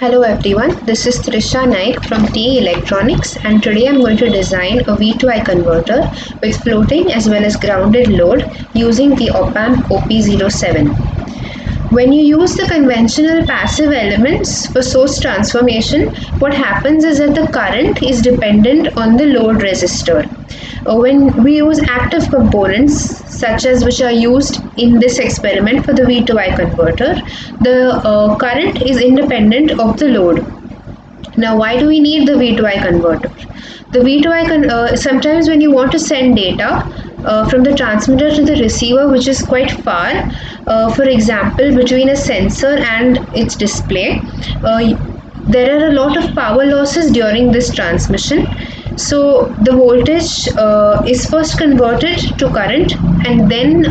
Hello everyone, this is Trisha Naik from TE Electronics, and today I'm going to design a V2I converter with floating as well as grounded load using the op-amp OP07. When you use the conventional passive elements for source transformation, what happens is that the current is dependent on the load resistor. When we use active components such as which are used in this experiment for the V2I converter, the current is independent of the load. Now, why do we need the V2I converter? The V2I sometimes when you want to send data from the transmitter to the receiver, which is quite far, for example, between a sensor and its display, there are a lot of power losses during this transmission. So the voltage is first converted to current and then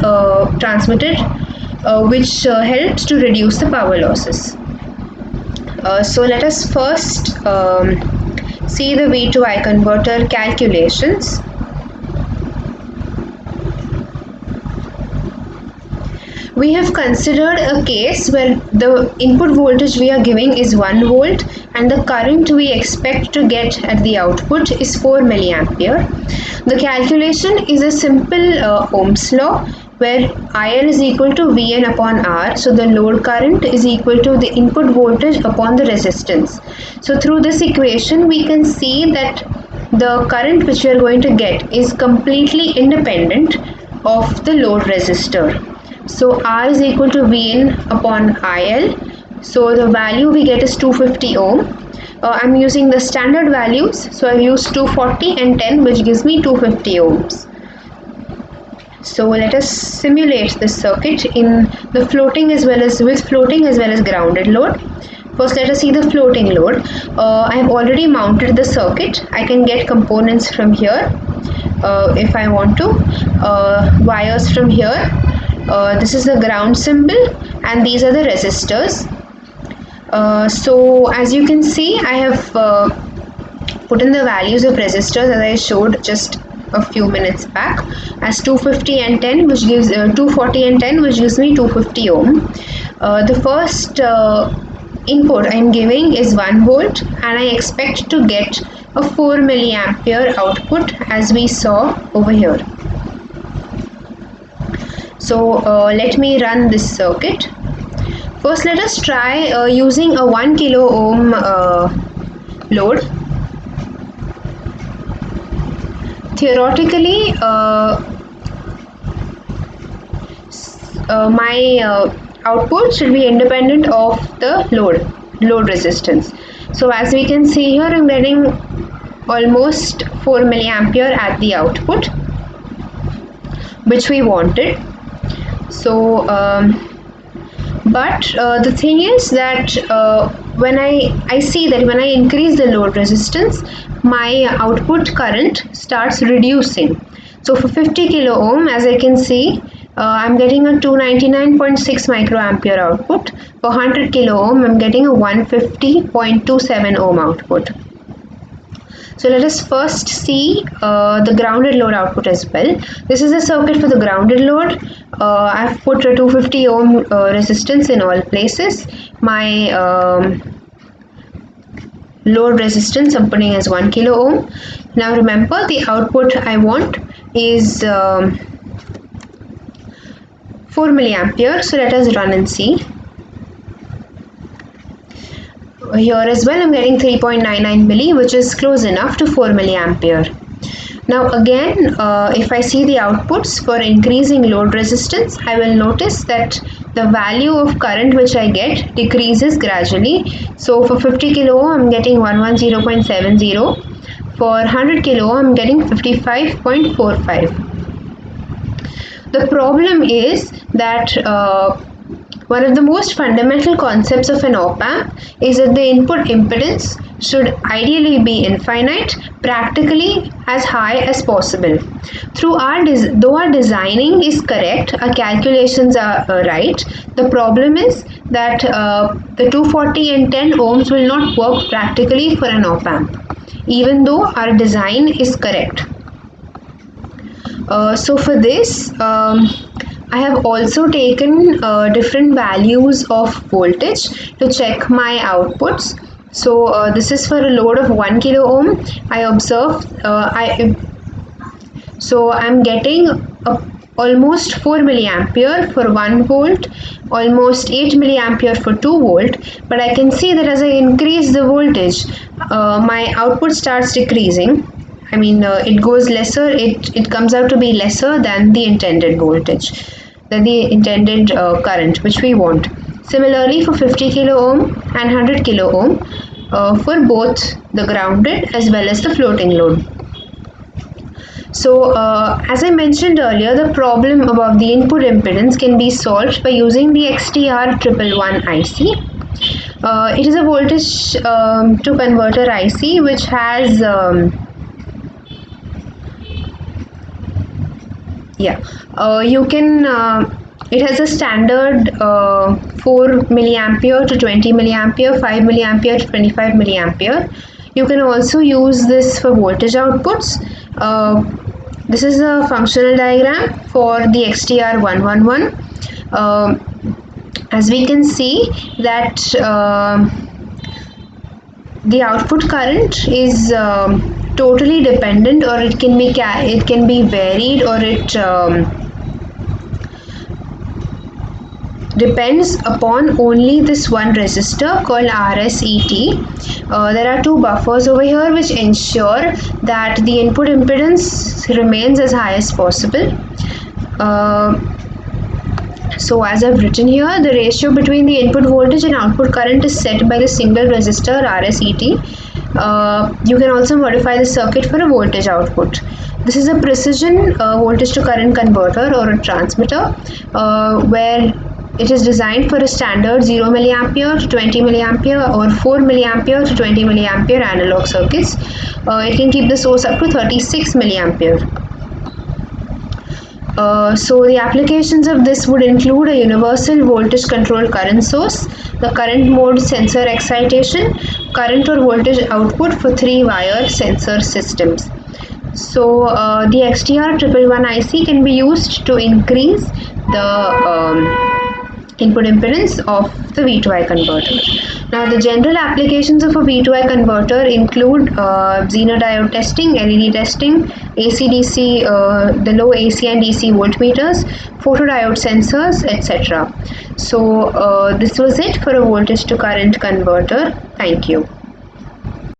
transmitted, which helps to reduce the power losses. So let us first see the V2I converter calculations. We have considered a case where the input voltage we are giving is 1 volt and the current we expect to get at the output is 4 milliampere. The calculation is a simple Ohm's law where IL is equal to Vn upon R. So the load current is equal to the input voltage upon the resistance. So through this equation we can see that the current which we are going to get is completely independent of the load resistor. So R is equal to Vn upon IL. So the value we get is 250 ohm. I'm using the standard values, so I've used 240 and 10, which gives me 250 ohms. So let us simulate this circuit in the floating as well as grounded load. First, let us see the floating load. I have already mounted the circuit. I can get components from here if I want to. Wires from here. This is the ground symbol, and these are the resistors. So as you can see, I have put in the values of resistors as I showed just a few minutes back as 250 and 10, which gives 240 and 10, which gives me 250 ohm. The first input I am giving is 1 volt, and I expect to get a 4 milliampere output as we saw over here. So let me run this circuit. First, let us try using a 1 kilo ohm load. Theoretically, my output should be independent of the load resistance. So as we can see here, I'm getting almost 4 milliampere at the output, which we wanted. So but the thing is that when I see that when I increase the load resistance, my output current starts reducing. So for 50 kilo ohm, as I can see, I'm getting a 299.6 microampere output. For 100 kilo ohm, I'm getting a 150.27 ohm output. So let us first see the grounded load output as well. This is the circuit for the grounded load. I've put a 250 ohm resistance in all places. My load resistance I'm putting as 1 kilo ohm. Now remember, the output I want is 4 milliampere. So let us run and see. Here as well I'm getting 3.99 milli, which is close enough to 4 milliampere. Now again, if I see the outputs for increasing load resistance, I will notice that the value of current which I get decreases gradually. So for 50 kilo ohm I'm getting 110.70. For 100 kilo ohm I'm getting 55.45. The problem is that one of the most fundamental concepts of an op-amp is that the input impedance should ideally be infinite, practically as high as possible. Though our designing is correct, our calculations are right, the problem is that the 240 and 10 ohms will not work practically for an op-amp, even though our design is correct. So for this, I have also taken different values of voltage to check my outputs. So this is for a load of 1 kilo ohm. I observe I'm getting almost 4 milliampere for 1 volt, almost 8 milliampere for 2 volt. But I can see that as I increase the voltage, my output starts decreasing. It goes lesser, it comes out to be lesser than the intended voltage, than the intended current which we want. Similarly, for 50 kilo ohm and 100 kilo ohm, for both the grounded as well as the floating load. So, as I mentioned earlier, the problem about the input impedance can be solved by using the XTR111 IC. It is a voltage to converter IC which has it has a standard 4 milliampere to 20 milliampere, 5 milliampere to 25 milliampere. You can also use this for voltage outputs. This is a functional diagram for the XTR111. As we can see that the output current is totally dependent, or it can be varied, or it depends upon only this one resistor called RSET. There are two buffers over here which ensure that the input impedance remains as high as possible. So as I've written here, the ratio between the input voltage and output current is set by the single resistor RSET. You can also modify the circuit for a voltage output. This is a precision voltage to current converter or a transmitter where it is designed for a standard 0 milliampere to 20 milliampere or 4 milliampere to 20 milliampere analog circuits. It can keep the source up to 36 milliampere. So the applications of this would include a universal voltage controlled current source, the current mode sensor excitation, current or voltage output for 3-wire sensor systems. So the XTR111 IC can be used to increase the input impedance of the V2I converter. Now the general applications of a V2I converter include Zener diode testing, LED testing, AC-DC, the low AC and DC voltmeters, photodiode sensors, etc. So this was it for a voltage to current converter. Thank you.